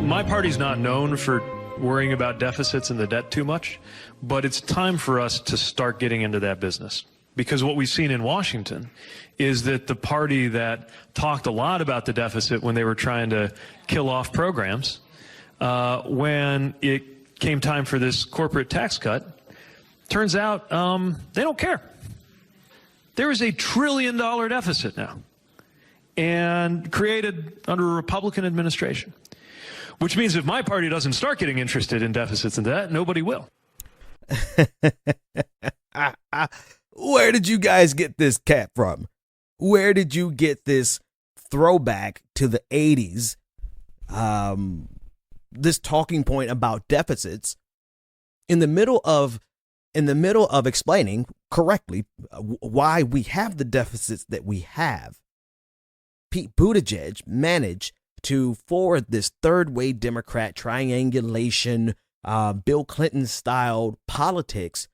My party's not known for worrying about deficits and the debt too much, but it's time for us to start getting into that business. Because what we've seen in Washington is that the party that talked a lot about the deficit when they were trying to kill off programs, when it came time for this corporate tax cut, turns out they don't care. There is $1 trillion deficit now, and created under a Republican administration. Which means if my party doesn't start getting interested in deficits and that, nobody will. Where did you guys get this cat from? Where did you get this throwback to the 80s? This talking point about deficits in the middle of explaining correctly why we have the deficits that we have. Pete Buttigieg managed to forward this third-way Democrat triangulation, Bill Clinton-styled politics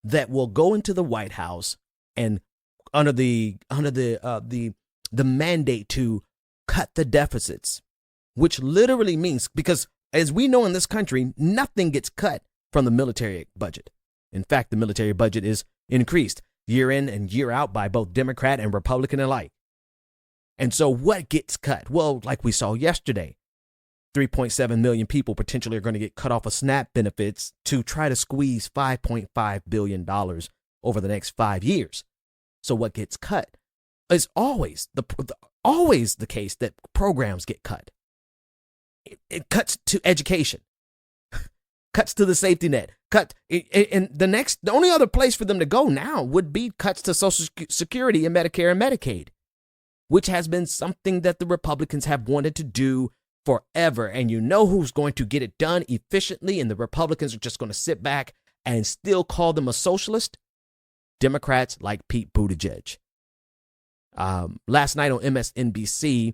that will go into the White House and under the mandate to cut the deficits, which literally means, because as we know in this country, nothing gets cut from the military budget. In fact, the military budget is increased year in and year out by both Democrat and Republican alike. And so what gets cut? Well, like we saw yesterday, 3.7 million people potentially are going to get cut off of SNAP benefits to try to squeeze $5.5 billion over the next 5 years. So what gets cut is always the case that programs get cut. It cuts to education, cuts to the safety net, and the only other place for them to go now would be cuts to Social Security and Medicare and Medicaid, which has been something that the Republicans have wanted to do forever. And you know who's going to get it done efficiently, and the Republicans are just going to sit back and still call them a socialist? Democrats like Pete Buttigieg. Last night on MSNBC,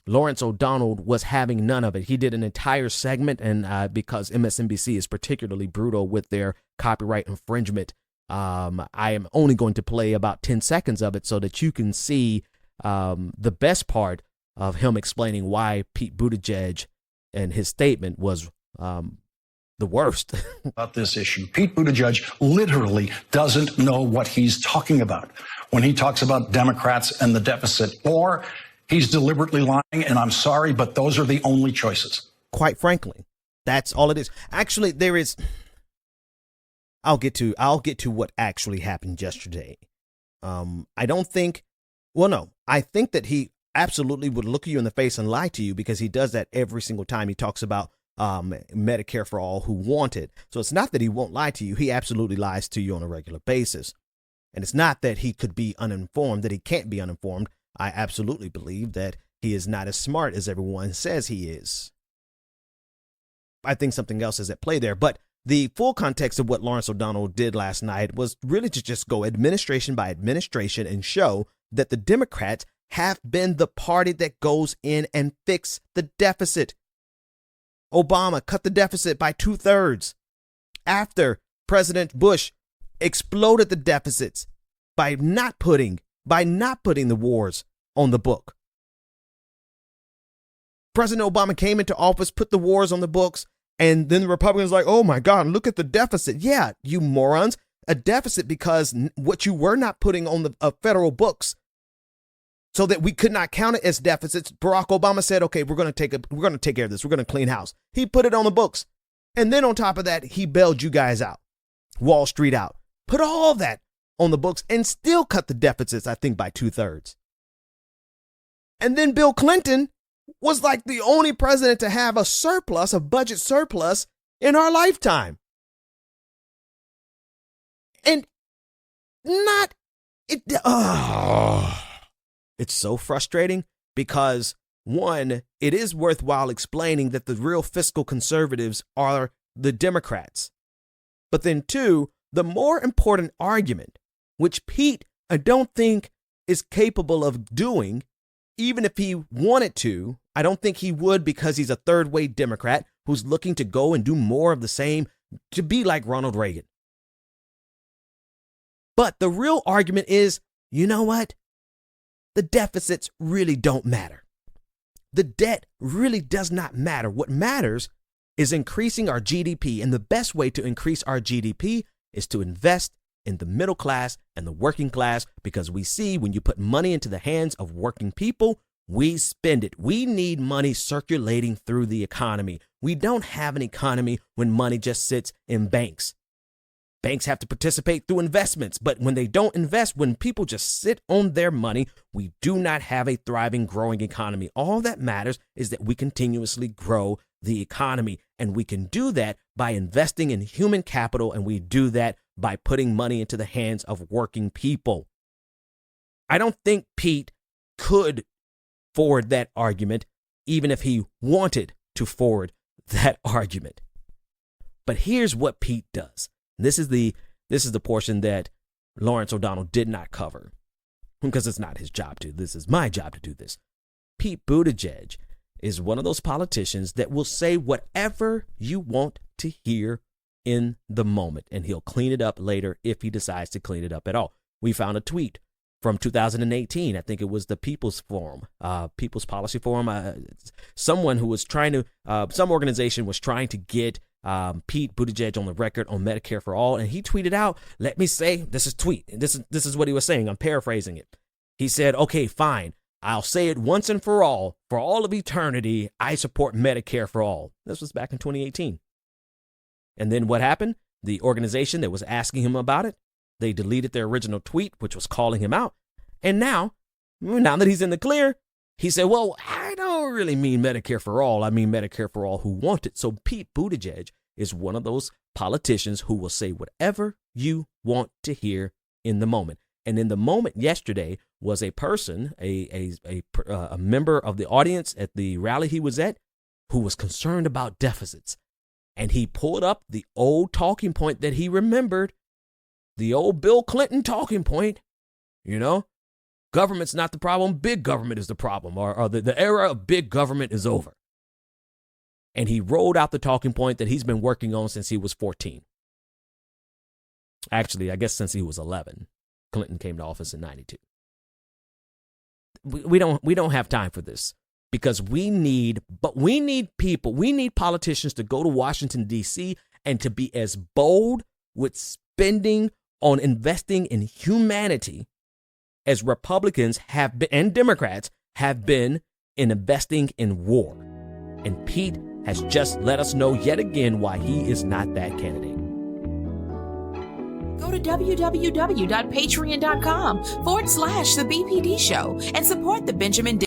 Lawrence O'Donnell was having none of it. He did an entire segment, and because MSNBC is particularly brutal with their copyright infringement, I am only going to play about 10 seconds of it so that you can see the best part of him explaining why Pete Buttigieg and his statement was the worst. About this issue, Pete Buttigieg literally doesn't know what he's talking about when he talks about Democrats and the deficit, or he's deliberately lying, and I'm sorry, but those are the only choices. Quite frankly, that's all it is. Actually, there is. I'll get to what actually happened yesterday. I don't think. Well, no, I think that he absolutely would look you in the face and lie to you, because he does that every single time he talks about Medicare for all who want it. So it's not that he won't lie to you. He absolutely lies to you on a regular basis. And it's not that he could be uninformed, that he can't be uninformed. I absolutely believe that he is not as smart as everyone says he is. I think something else is at play there. But the full context of what Lawrence O'Donnell did last night was really to just go administration by administration and show that the Democrats have been the party that goes in and fix the deficit. Obama cut the deficit by 2/3 after President Bush exploded the deficits by not putting the wars on the book. President Obama came into office, put the wars on the books, and then the Republicans like, oh my God, look at the deficit. Yeah, you morons, a deficit because what you were not putting on the federal books, so that we could not count it as deficits. Barack Obama said, okay, we're going to take care of this. We're going to clean house. He put it on the books. And then on top of that, he bailed you guys out, Wall Street out, put all that on the books and still cut the deficits, I think, by 2/3. And then Bill Clinton was like the only president to have a budget surplus in our lifetime. And it's so frustrating because, one, it is worthwhile explaining that the real fiscal conservatives are the Democrats. But then, two, the more important argument, which Pete, I don't think, is capable of doing, even if he wanted to. I don't think he would, because he's a third-way Democrat who's looking to go and do more of the same, to be like Ronald Reagan. But the real argument is, you know what? The deficits really don't matter. The debt really does not matter. What matters is increasing our GDP. And the best way to increase our GDP is to invest in the middle class and the working class, because we see when you put money into the hands of working people, we spend it. We need money circulating through the economy. We don't have an economy when money just sits in banks. Banks have to participate through investments, but when they don't invest, when people just sit on their money, we do not have a thriving, growing economy. All that matters is that we continuously grow the economy, and we can do that by investing in human capital, and we do that by putting money into the hands of working people. I don't think Pete could forward that argument, even if he wanted to forward that argument. But here's what Pete does. This is the portion that Lawrence O'Donnell did not cover, because it's not his job to. This is my job to do this. Pete Buttigieg is one of those politicians that will say whatever you want to hear in the moment, and he'll clean it up later if he decides to clean it up at all. We found a tweet from 2018. I think it was the People's Forum, People's Policy Forum. Someone who was trying to, some organization was trying to get Pete Buttigieg on the record on Medicare for All, and he tweeted out, let me say, this is what he was saying. I'm paraphrasing it. He said, okay, fine. I'll say it once and for all of eternity, I support Medicare for all. This was back in 2018. And then what happened? The organization that was asking him about it, they deleted their original tweet, which was calling him out. And now that he's in the clear, he said, well, I don't really mean Medicare for all. I mean Medicare for all who want it. So Pete Buttigieg is one of those politicians who will say whatever you want to hear in the moment. And in the moment yesterday was a person, a member of the audience at the rally he was at, who was concerned about deficits. And he pulled up the old talking point that he remembered, the old Bill Clinton talking point, government's not the problem, big government is the problem, or the era of big government is over. And he rolled out the talking point that he's been working on since he was 14. Actually, I guess since he was 11. Clinton came to office in 92. We don't have time for this, because we need politicians to go to Washington, D.C. and to be as bold with spending on investing in humanity as Republicans have been and Democrats have been in investing in war. And Pete has just let us know yet again why he is not that candidate. Go to www.patreon.com/the BPD show and support the Benjamin